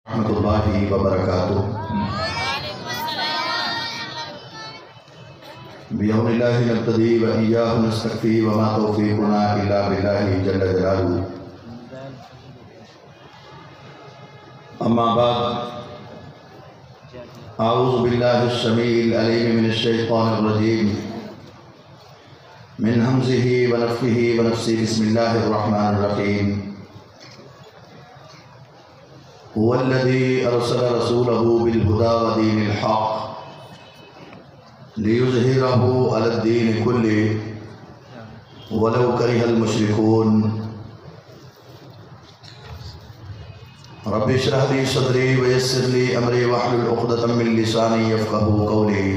ورحمۃ اللہ وبرکاتہ۔ بعون اللہ نبتدی و ایاہ نستکفی وما توفیقنا الا باللہ جل جلالہ۔ اما بعد، اعوذ باللہ السمیع العلیم من الشیطان الرجیم من ہمزہ ونفخہ ونفثہ، بسم اللہ الرحمن الرحیم۔ هو الذي أرسل رسوله بالهدى ودين الحق ليظهره على الدين كله ولو كره المشركون۔ رب اشرح لي صدري ويسر لي أمري واحلل عقدة من لساني يفقهوا قولي۔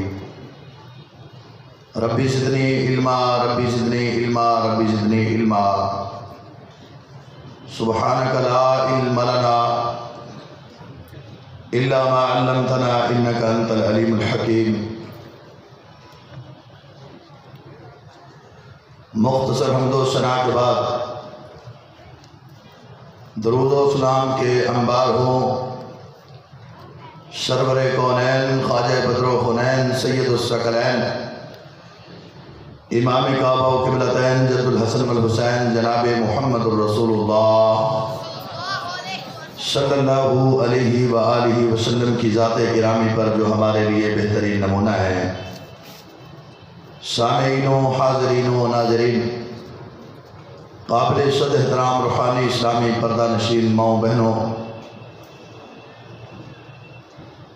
رب زدني علما، رب زدني علما، رب زدني علما۔ سبحانك لا علم لنا إلا ما علمتنا إنك أنت العليم الحكيم۔ مختصر حمد و ثنا کے بعد درود و سلام کے انبار ہوں سرور کونین، خواجہ بدر و خنین، سید الثقلین، امام کعبہ و قبلتین، جد الحسن والحسین، جناب محمد الرسول اللہ صلی اللہ علیہ وآلہ وسلم کی ذات گرامی پر، جو ہمارے لیے بہترین نمونہ ہے۔ سامعین و حاضرین و ناظرین، قابل صد احترام روحانی اسلامی پردہ نشین ماؤں بہنوں،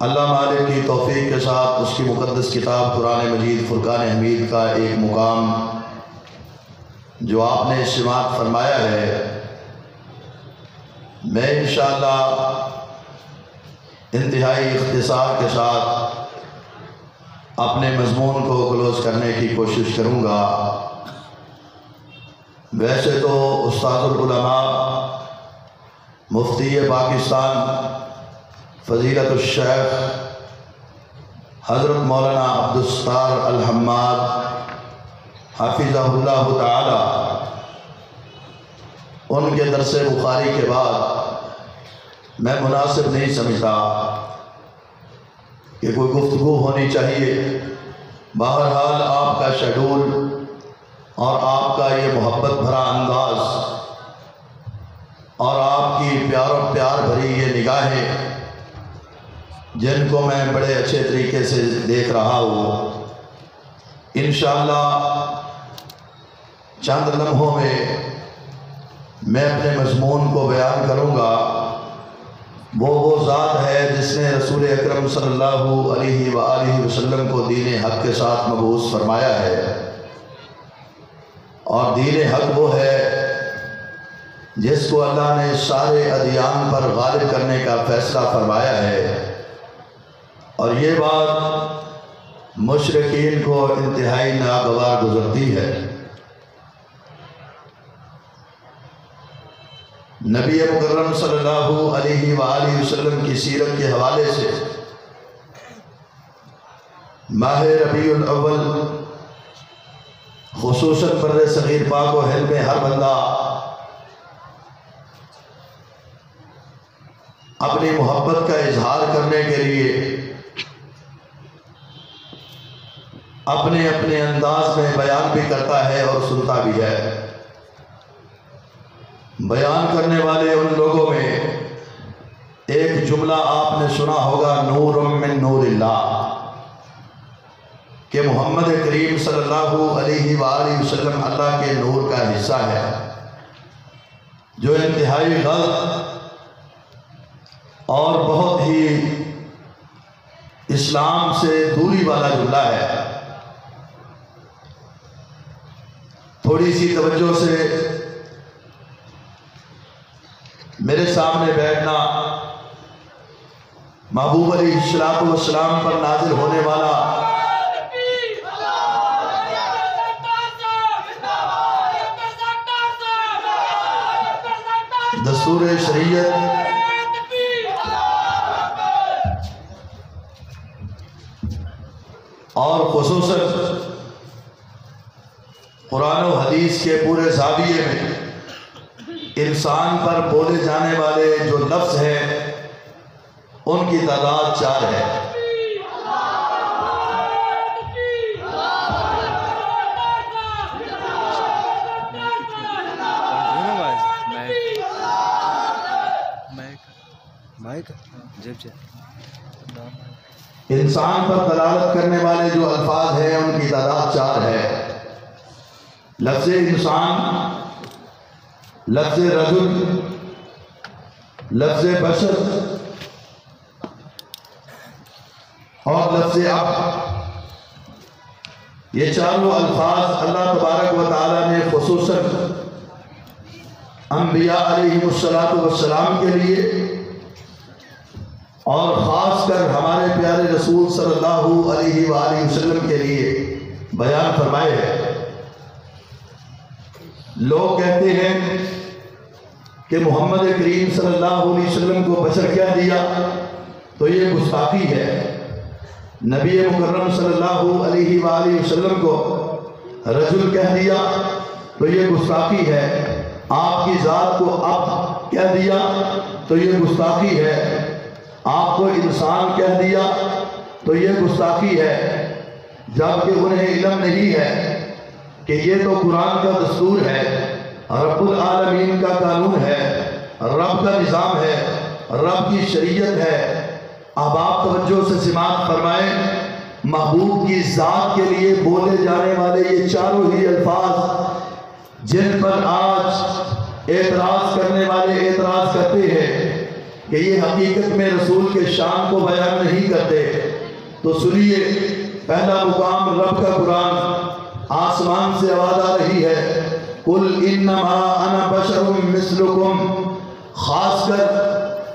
اللہ مالک کی توفیق کے ساتھ اس کی مقدس کتاب قرآن مجید فرقان حمید کا ایک مقام جو آپ نے سماعت فرمایا ہے، میں انشاءاللہ انتہائی اختصار کے ساتھ اپنے مضمون کو کلوز کرنے کی کوشش کروں گا۔ ویسے تو استاد العلماء مفتی پاکستان فضیلت الشیخ حضرت مولانا عبدالستار الحماد حافظہ اللہ تعالی، ان کے درس بخاری کے بعد میں مناسب نہیں سمجھتا کہ کوئی گفتگو ہونی چاہیے۔ بہرحال آپ کا شیڈول اور آپ کا یہ محبت بھرا انداز اور آپ کی پیار و پیار بھری یہ نگاہیں، جن کو میں بڑے اچھے طریقے سے دیکھ رہا ہوں، انشاءاللہ چند لمحوں میں میں اپنے مضمون کو بیان کروں گا۔ وہ ذات ہے جس نے رسول اکرم صلی اللہ علیہ وآلہ وسلم کو دین حق کے ساتھ مبعوث فرمایا ہے، اور دین حق وہ ہے جس کو اللہ نے سارے ادیان پر غالب کرنے کا فیصلہ فرمایا ہے، اور یہ بات مشرکین کو انتہائی ناگوار گزرتی ہے۔ نبی مکرم صلی اللہ علیہ وآلہ وسلم کی سیرت کے حوالے سے ماہ ربیع الاول خصوصاً بر صغیر پاک و ہند میں ہر بندہ اپنی محبت کا اظہار کرنے کے لیے اپنے اپنے انداز میں بیان بھی کرتا ہے اور سنتا بھی ہے۔ بیان کرنے والے ان لوگوں میں ایک جملہ آپ نے سنا ہوگا، نور من نور اللہ، کہ محمد کریم صلی اللہ علیہ وآلہ وسلم اللہ کے نور کا حصہ ہے، جو انتہائی غلط اور بہت ہی اسلام سے دوری والا جملہ ہے۔ تھوڑی سی توجہ سے میرے سامنے بیٹھنا، محبوب علیہ السلام پر نازل ہونے والا دستور شریعت اور خصوصاً قرآن و حدیث کے پورے زاویے میں انسان پر بولے جانے والے جو لفظ ہیں ان کی تعداد 4 ہے۔ انسان پر دلالت کرنے والے جو الفاظ ہیں ان کی تعداد 4 ہے۔ لفظ انسان، لفظ رجل، لفظ بشر اور لفظ عبد، یہ چاروں الفاظ اللہ تبارک و تعالیٰ نے خصوصاً انبیاء علیہ السلام کے لیے اور خاص کر ہمارے پیارے رسول صلی اللہ علیہ وآلہ وسلم کے لیے بیان فرمائے ہیں۔ لوگ کہتے ہیں کہ محمد کریم صلی اللہ علیہ وسلم کو بشر کہہ دیا تو یہ گستاخی ہے، نبی مکرم صلی اللہ علیہ وآلہ وسلم کو رجل کہہ دیا تو یہ گستاخی ہے، آپ کی ذات کو عبد کہہ دیا تو یہ گستاخی ہے، آپ کو انسان کہہ دیا تو یہ گستاخی ہے، جبکہ انہیں علم نہیں ہے کہ یہ تو قرآن کا دستور ہے، رب العالمین کا قانون ہے، رب کا نظام ہے، رب کی شریعت ہے۔ اب آپ توجہ سے سماعت فرمائیں، محبوب کی ذات کے لیے بولے جانے والے یہ چاروں ہی الفاظ جن پر آج اعتراض کرنے والے اعتراض کرتے ہیں کہ یہ حقیقت میں رسول کے شان کو بیان نہیں کرتے، تو سنیے، پہلا مقام رب کا قرآن، آسمان سے آواز آ رہی ہے، قُلْ إِنَّمَا أَنَا بَشَرٌ مِثْلُكُمْ۔ خاص کر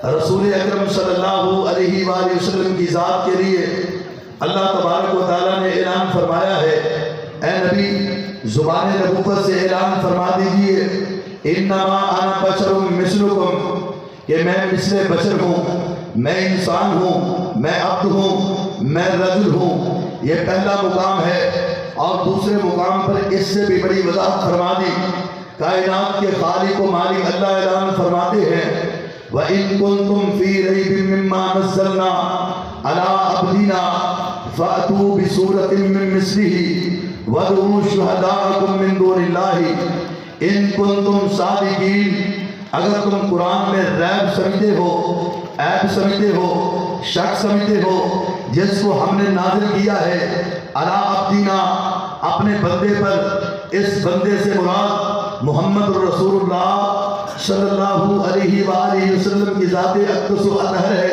رسول اکرم صلی اللہ علیہ وآلہ وسلم کی ذات کے لیے اللہ تبارک و تعالیٰ نے اعلان فرمایا ہے، اے نبی زبان نبوت سے اعلان فرما دیجئے، إِنَّمَا أَنَا بَشَرٌ مِثْلُكُمْ، کہ میں مثل بشر ہوں، میں انسان ہوں، میں عبد ہوں، میں رجل ہوں۔ یہ پہلا مقام ہے۔ اور دوسرے مقام پر اس سے بھی بڑی وضاحت فرما دی، کائنات کے خالق و مالک اللہ اعلان فرماتے ہیں، وَإِن كُنتُمْ فِي رَيْبٍ مِّمَّا نَزَّلْنَا عَلَىٰ عَبْدِنَا فَأْتُوا بِسُورَةٍ مِّن مِّثْلِهِ وَادْعُوا شُهَدَاءَكُم مِّن دُونِ اللَّهِ إِن كُنتُمْ صَادِقِينَ۔ اگر تم قرآن میں ریب سمجھتے ہو، عیب سمجھتے ہو، شک سمجھتے ہو، جس کو ہم نے نازل کیا ہے عَلَىٰ عَبْدِنَا، اپنے بندے پر، اس بندے سے مراد محمد رسول اللہ صلی اللہ علیہ وآلہ وسلم کی ذات اقدس و اطہر ہے،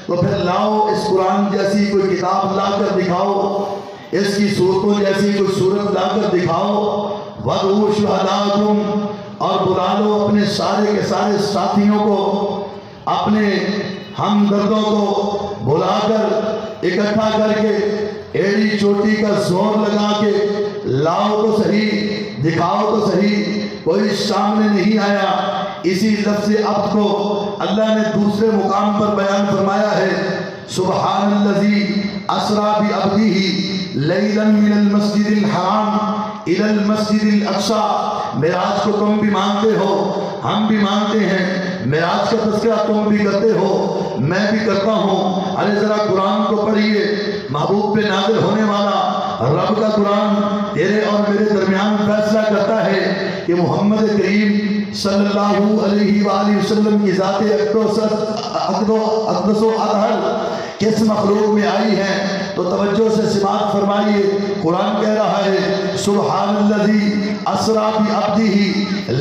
تو پھر لاؤ اس قرآن جیسی کوئی کتاب لا کر دکھاؤ، اس کی صورتوں جیسی کوئی صورت لا کر دکھاؤ، وَادْعُوا شُهَدَاءَكُم، اور بلا لو اپنے سارے کے سارے ساتھیوں کو، اپنے ہمدردوں کو بلا کر اکٹھا کر کے ایڑی چوٹی کا زور لگا کے لاؤ تو صحیح، دکھاؤ تو صحیح، کوئی سامنے نہیں آیا۔ اسی لفظ عبد کو اللہ نے دوسرے مقام پر بیان فرمایا ہے، سبحان الذی اسریٰ بعبدہ لیلا من المسجد الحرام الی المسجد الاقصی۔ معراج کو تم بھی مانتے ہو، ہم بھی مانتے ہیں، معراج کا تذکرہ تم بھی کرتے ہو، میں بھی کرتا ہوں۔ ارے ذرا قرآن کو پڑھیے، محبوب پہ نازل ہونے والا رب کا قرآن تیرے اور میرے درمیان فیصلہ کرتا ہے کہ محمد کریم صلی اللہ علیہ وآلہ وسلم کی ذات اقدس و اطہر کس مخلوق میں آئی ہے۔ تو توجہ سے سماعت فرمائیے، قرآن کہہ رہا ہے سبحان الذی اسریٰ بعبدہ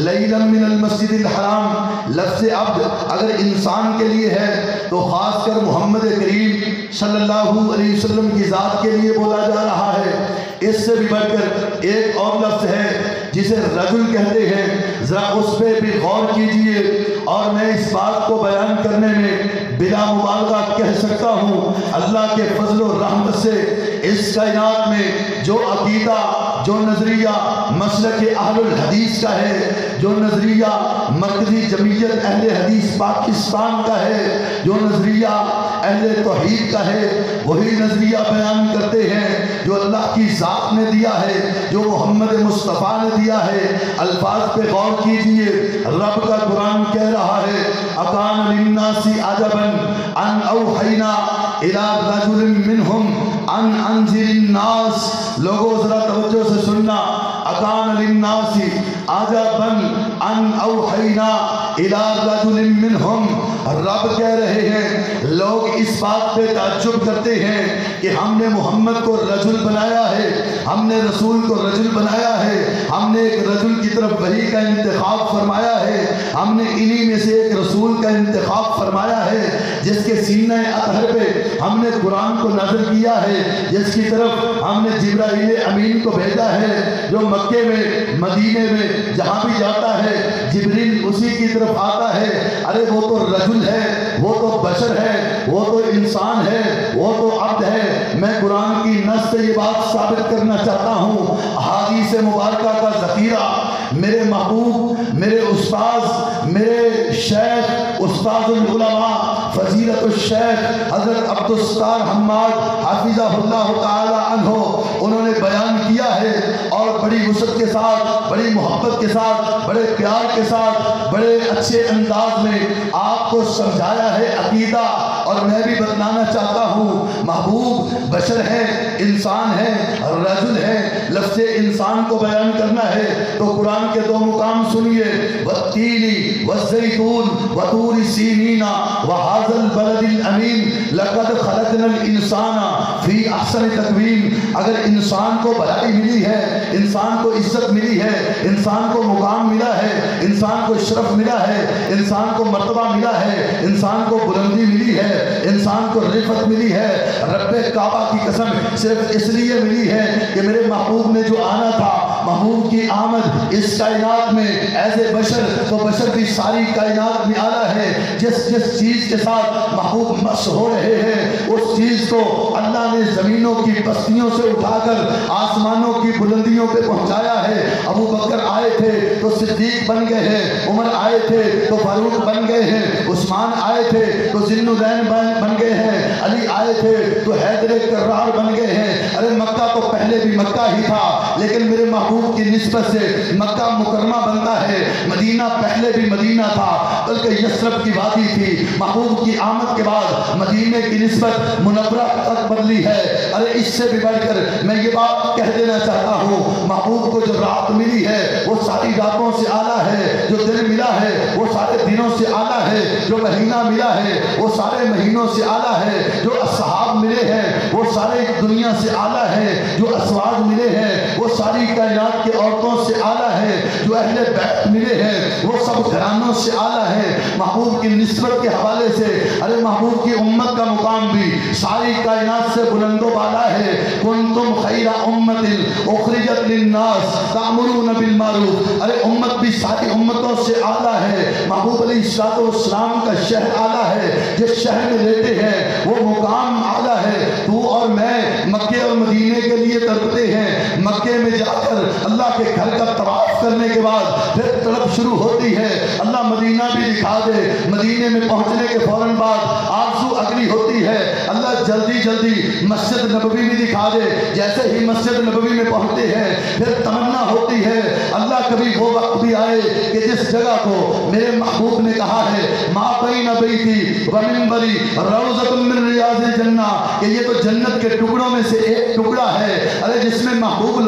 لیلا من المسجد الحرام۔ لفظ عبد اگر انسان کے لیے ہے تو خاص کر محمد کریم صلی اللہ علیہ وسلم کی ذات کے لیے بولا جا رہا ہے۔ اس سے بھی بڑھ کر ایک اور لفظ ہے جسے رجل کہتے ہیں، ذرا اس پہ بھی غور کیجئے، اور میں اس بات کو بیان کرنے میں بلا مبالغہ کہہ سکتا ہوں اللہ کے فضل و رحمت سے اس کائنات میں جو عقیدہ، جو نظریہ مسلک اہل الحدیث کا ہے، جو نظریہ مرکزی جمعیت اہل حدیث پاکستان کا ہے، جو نظریہ اہل توحید کا ہے، وہی نظریہ بیان کرتے ہیں جو اللہ کی ذات نے دیا ہے، جو محمد مصطفیٰ نے دیا ہے۔ الفاظ پہ غور کیجئے، رب کا قرآن کہہ رہا ہے اکان للناس عجبا ان اوحینا الی رجل منہم ان انذر الناس۔ لوگوں ذرا توجہ سے سننا، اکان للناس عجبا ان اوحینا الی رجل منہم۔ رب کہہ رہے ہیں لوگ اس بات پہ تعجب کرتے ہیں کہ ہم نے محمد کو رجل بنایا ہے، ہم نے رسول کو رجل بنایا ہے، ہم نے ایک رجل کی طرف وحی کا انتخاب فرمایا ہے، ہم نے انہی میں سے ایک رسول کا انتخاب فرمایا ہے جس کے سینہ اطہر پہ ہم نے قرآن کو نازل کیا ہے، جس کی طرف ہم نے جبرائیل امین کو بھیجا ہے، جو مکے میں مدینے میں جہاں بھی جاتا ہے جبریل اسی کی طرف آتا ہے۔ ارے وہ تو رجل ہے، وہ تو بشر ہے، وہ تو انسان ہے، وہ تو عبد ہے۔ میں قرآن کی نص سے یہ بات ثابت کرنا چاہتا ہوں، احادیث مبارکہ کا ذخیرہ میرے محبوب، میرے استاذ، میرے شیخ، استاذ العلماء فضیلت الشیخ حضرت عبدالستار حماد حافظہ اللہ تعالی عنہ انہوں نے بیان کیا ہے، اور بڑی وسعت کے ساتھ، بڑی محبت کے ساتھ، بڑے پیار کے ساتھ، بڑے اچھے انداز میں آپ کو سمجھایا ہے عقیدہ۔ اور میں بھی بتلانا چاہتا ہوں محبوب بشر ہے، انسان ہے، رجل ہے۔ لفظ انسان کو بیان کرنا ہے تو قرآن کے دو مقام سنیے، والتین والزیتون وطور سینین وہذا البلد الامین لقد خلقنا الانسان فی احسن تقویم۔ اگر انسان کو بھلائی ملی ہے، انسان کو عزت ملی ہے، انسان کو مقام ملا ہے، انسان کو شرف ملا ہے، انسان کو مرتبہ ملا ہے، انسان کو بلندی ملی ہے، انسان کو رفعت ملی ہے، رب کعبہ کی قسم صرف اس لیے ملی ہے کہ میرے محبوب نے جو آنا تھا، محبوب کی آمد اس کائنات میں ایز اے بشر، تو بشر بھی ساری کائنات میں آنا ہے۔ جس جس چیز کے ساتھ محبوب مس ہو رہے ہیں اس چیز کو اللہ نے زمینوں کی بستیوں سے اٹھا کر آسمانوں کی بلندیوں پہ پہنچایا ہے۔ ابو بکر آئے تھے تو صدیق بن گئے ہیں، عمر آئے تھے تو فاروق بن گئے ہیں، عثمان آئے تھے تو ذی النورین بن گئے ہیں، علی آئے تھے تو حیدر کرار بن گئے ہیں۔ ارے مکہ تو پہلے بھی مکہ ہی تھا، لیکن میرے محبوب کی نسبت سے مکہ مکرمہ بنتا ہے۔ مدینہ پہلے بھی مدینہ تھا، بلکہ یثرب کی وادی تھی۔ محبوب کی آمد کے بعد مدینے کی نسبت منورہ تک بدلی ہے۔ ارے اس سے بھی بڑھ کر میں یہ بات کہہ دینا چاہتا ہوں، محبوب کو جو رات ملی ہے وہ ساری راتوں سے اعلیٰ ہے، جو دن ملا ہے وہ سارے دنوں سے اعلیٰ ہے، جو مہینہ ملا ہے وہ سارے مہینوں سے اعلیٰ ہے، جو اصحاب ملے ہیں وہ سارے دنیا سے اعلیٰ ہے، جو ازواج ملے ہیں وہ ساری کائنات کے عورتوں سے اعلیٰ ہے، جو اہل بیت ملے ہیں وہ سب گھرانوں سے اعلیٰ ہے۔ محبوب کی نسبت کے حوالے سے ارے محبوب کی امت کا مقام بھی ساری کائنات سے بلند و بالا ہے۔ کنتم خیر امت اخرجت للناس تأمرون بالمعروف۔ ارے امت بھی ساری امتوں سے اعلیٰ ہے۔ محبوب علیہ السلام کا شہر اعلیٰ ہے، جس شہر میں رہتے ہیں وہ مقام اعلیٰ ہے۔ تو اور میں مکے اور مدینے کے لیے تڑپتے ہیں، مکے میں جا کر اللہ کے گھر کا طواف کرنے کے بعد پھر تڑپ شروع ہوتی ہے اللہ مدینہ بھی دکھا دے۔ مدینے میں پہنچنے کے فوراً بعد آرزو اگلی ہوتی ہے اللہ جلدی جلدی مسجد نبوی بھی دکھا دے۔ جیسے ہی مسجد نبوی میں پہنچتے ہیں پھر تمنا ہوتی ہے اللہ کبھی وہ وقت بھی آئے کہ جس جگہ کو میرے محبوب نے کہا ہے ما بین بیتی و منبری روضۃ من ریاض الجنہ، کہ یہ تو جنت کے ٹکڑوں میں سے ایک ٹکڑا ہے۔ ارے جس میں محبوب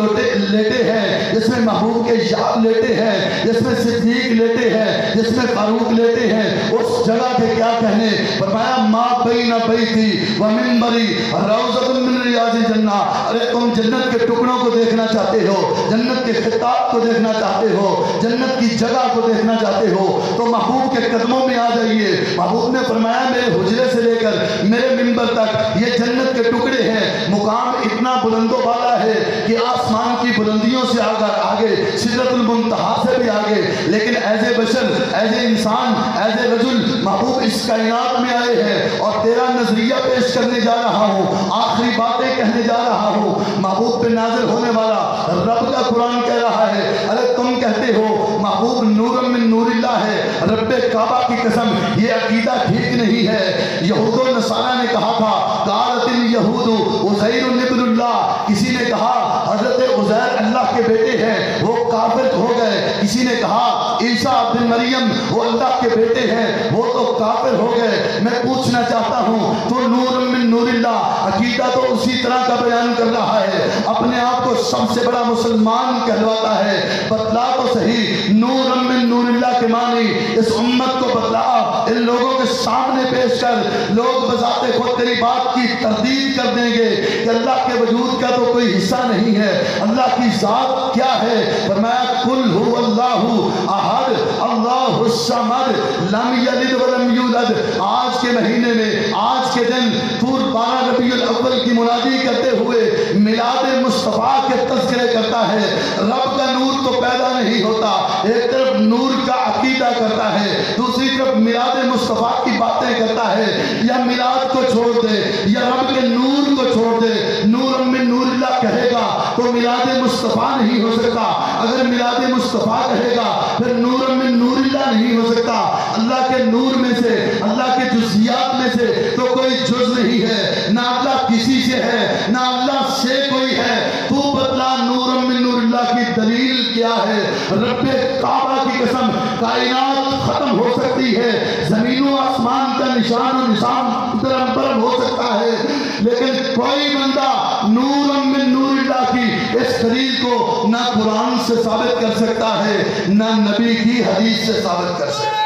لیٹے ہیں، جس میں محبوب کے یار لیٹے ہیں، جس میں صدیق لیٹے ہیں، جس میں فاروق لیٹے ہیں، اس جگہ کے کیا کہنے۔ فرمایا ما بین بیتی و منبری روضۃ من ریاض الجنہ۔ ارے تم جنت کے ٹکڑوں کو دیکھنا چاہتے ہو، جنت کے خطاب کو دیکھنا چاہتے ہو، جنت کی جگہ کو دیکھنا چاہتے ہو تو محبوب کے قدموں میں آ جائیے۔ محبوب نے فرمایا میرے حجرے سے لے کر میرے منبر تک یہ جنت کے ٹکڑے ہیں۔ مقام اتنا بلند و بالا ہے کہ آسمان کی بلندیوں سے آگے سدرۃ المنتہا سے بھی آگے، لیکن ایز اے بشر، ایز اے انسان، ایز اے رجل محبوب اس کائنات میں آئے ہیں اور تیرا نظریہ پیش کرنے جا رہا ہوں، آخری باتیں کہنے جا رہا ہوں۔ محبوب پہ نازل ہونے والا رب کا قرآن کہہ رہا ہے، اگر تم کہتے ہو محبوب نور من نور اللہ ہے، رب کعبہ کی قسم یہ عقیدہ ٹھیک نہیں ہے۔ یہود و نصارہ نے کہا تھا قالت الیہود عزیر ابن اللہ، کسی نے کہا حضرت عزیر اللہ کے بیٹے ہیں، وہ کافر ہو گئے۔ کسی نے کہا عیسیٰ بن مریم وہ اللہ کے بیٹے ہیں، وہ تو کافر ہو گئے۔ میں پوچھنا چاہتا ہوں تو نور من نور اللہ عقیدہ تو اسی طرح کا بیان کر رہا ہے، اپنے آپ کو سب سے بڑا مسلمان کہلواتا ہے، بتلا تو صحیح نور من نور اللہ کے معنی اس امت کو بتلا، ان لوگوں کے سامنے پیش کر۔ لوگ بذات خود تیری بات کی تردید کر دیں گے کہ اللہ کے وجود کا تو کوئی حصہ نہیں ہے، اللہ کی ذات کیا ہے؟ فرمایا قل هو اللہ احد اللہ الصمد لم یلد ولم یولد۔ آج کے مہینے میں، آج کے دن طور 12 ربیع الاول کی منادی کرتے ہوئے میلاد مصطفیٰ کے تذکرے کرتا ہے۔ رب کا نور تو پیدا نہیں ہوتا، ایک طرف نور کا عقیدہ کرتا ہے، دوسری طرف میلاد مصطفیٰ کی باتیں کرتا ہے۔ یا میلاد کو چھوڑ دے یا رب کے نور کو چھوڑ دے، نور من نور اللہ کہے گا تو میلاد مصطفیٰ نہیں ہو سکتا، اگر میلاد مصطفیٰ کہے گا پھر نور من نور اللہ نہیں ہو سکتا۔ اللہ کے نور میں سے، اللہ کے جزیات میں سے تو کوئی جز نہیں ہے، نہ اللہ کسی سے ہے نہ اللہ سے کوئی ہے۔ تو بتلا نور من نور اللہ کی دلیل کیا ہے؟ رب کعبہ کی قسم کائنات ختم ہو سکتی ہے، زمین و آسمان کا نشان و نشان درم برم ہو سکتا ہے، لیکن کوئی بندہ نور من نور اللہ کی اس دلیل کو نہ قرآن سے ثابت کر سکتا ہے نہ نبی کی حدیث سے ثابت کر سکتا ہے۔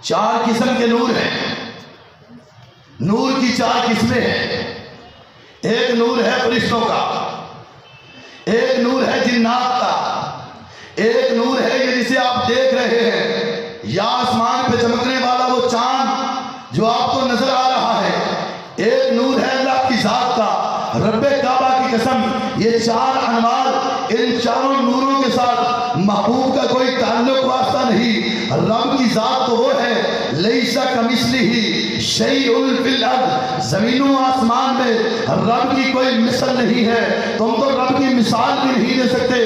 چار قسم کے نور ہیں، نور کی چار قسمیں ہیں۔ ایک نور ہے فرشتوں کا، ایک نور ہے جنات کا، ایک نور ہے یہ جسے آپ دیکھ رہے ہیں، یا آسمان پہ چمکنے والا وہ چاند جو آپ کو نظر آ رہا ہے، ایک نور ہے اللہ کی ذات کا، رب کعبہ کی قسم۔ یہ چار انوار، ان چاروں نوروں کے ساتھ محبوب کا کوئی تعلق واسطہ نہیں۔ رب کی ذات تو وہ ہے لیسا کمثلہ شیء فی الارض، زمین و آسمان میں رب کی کوئی مثل نہیں ہے۔ تم تو رب کی مثال بھی نہیں دے سکتے۔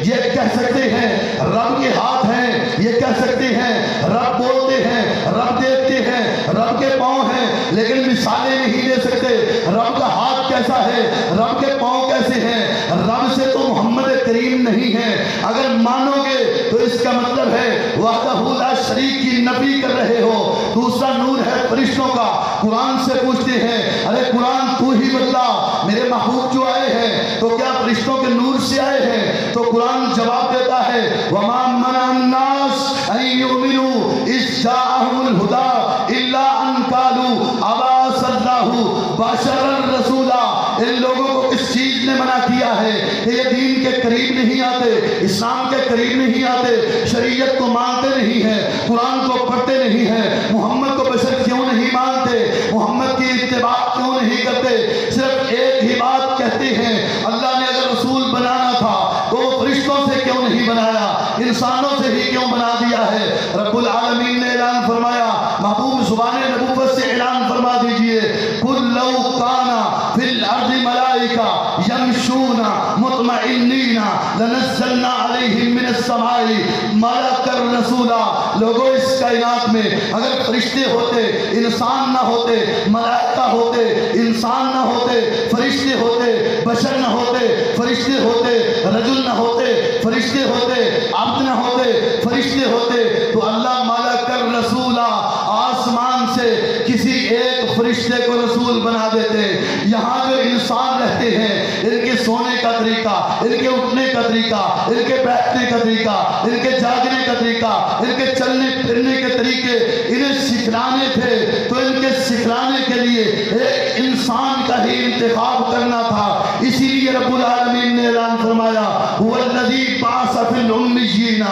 یہ کہہ سکتے ہیں رب کے ہاتھ ہیں، یہ کہہ سکتے ہیں رب بولتے ہیں، رب دیکھتے ہیں، رب کے پاؤں ہیں، لیکن مثالیں نہیں دے سکتے۔ رب کا ہاتھ کیسا ہے، رب کے پاؤں کیسے ہیں؟ رب سے تو محمد کریم نہیں ہے۔ اگر مانو گے تو اس کا مطلب ہے وحدہ لا شریک کی نفی کر رہے ہو۔ دوسرا نور ہے فرشتوں کا۔ قرآن سے پوچھتے ہیں ارے قرآن تو ہی بتلا، میرے محبوب جو آئے ہیں تو کیا فرشتوں کے نور سے آئے ہیں؟ تو قرآن جواب دیتا ہے وَمَا مَنَعَ النَّاسَ أَن يُؤْمِنُوا إِذْ جَاءَهُمُ الْهُدَىٰ إِلَّا أَن قَالُوا أَبَعَثَ اللَّهُ بَشَرًا رَسُولًا۔ ان لوگوں کو کس چیز نے منع کیا ہے کہ یہ دین کے قریب نہیں آتے، اسلام کے قریب نہیں آتے، شریعت کو مانتے نہیں ہیں، قرآن کو پڑھتے نہیں ہیں، محمد کو بشر کیوں نہیں مانتے، محمد کی اتباع کیوں نہیں کرتے؟ صرف ایک ہی بات کہتے ہیں اللہ نے اگر رسول بنانا تھا تو وہ فرشتوں سے کیوں نہیں بنایا، انسانوں سے ہی کیوں بنا دیا ہے؟ رب العالمین نے اعلان فرمایا، محبوب زبان نبوت سے اعلان فرما دیجئے قُلْ لَوْ كَانَ فِي الْأَرْضِ مَلَائِكَةٌ يَمْشُونَ مُطْمَئِنِّينَ لَنَزَّلْنَا عَلَيْهِم مِّنَ السَّمَاءِ مَلَكًا رَسُولًا۔ لوگوں اس کائنات میں اگر فرشتے ہوتے، انسان نہ ہوتے، ملائکہ ہوتے، انسان نہ ہوتے، فرشتے ہوتے، بشر نہ ہوتے، فرشتے ہوتے، رجل نہ ہوتے، فرشتے ہوتے، عبد نہ ہوتے، فرشتے ہوتے، تو اللہ ملکا رسولا آسمان سے کسی ایک فرشتے کو رسول بنا دیتے۔ یہاں جو انسان رہتے ہیں ان کے سونے کا طریقہ، ان کے اٹھنے کا طریقہ، ان کے بیٹھنے کا طریقہ، ان کے جاگنے کا طریقہ، ان کے چلنے پھرنے کے طریقے انہیں سکھلانے تھے، تو ان کے سکھلانے کے لیے ایک انسان کا ہی انتخاب کرنا تھا۔ اسی لیے رب العالمین نے اعلان فرمایا هو الذی بعث فی الامیین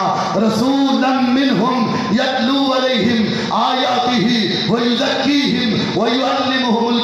رسولا منہم یتلو علیہم آیاتہ ویزکیہم ویعلمہم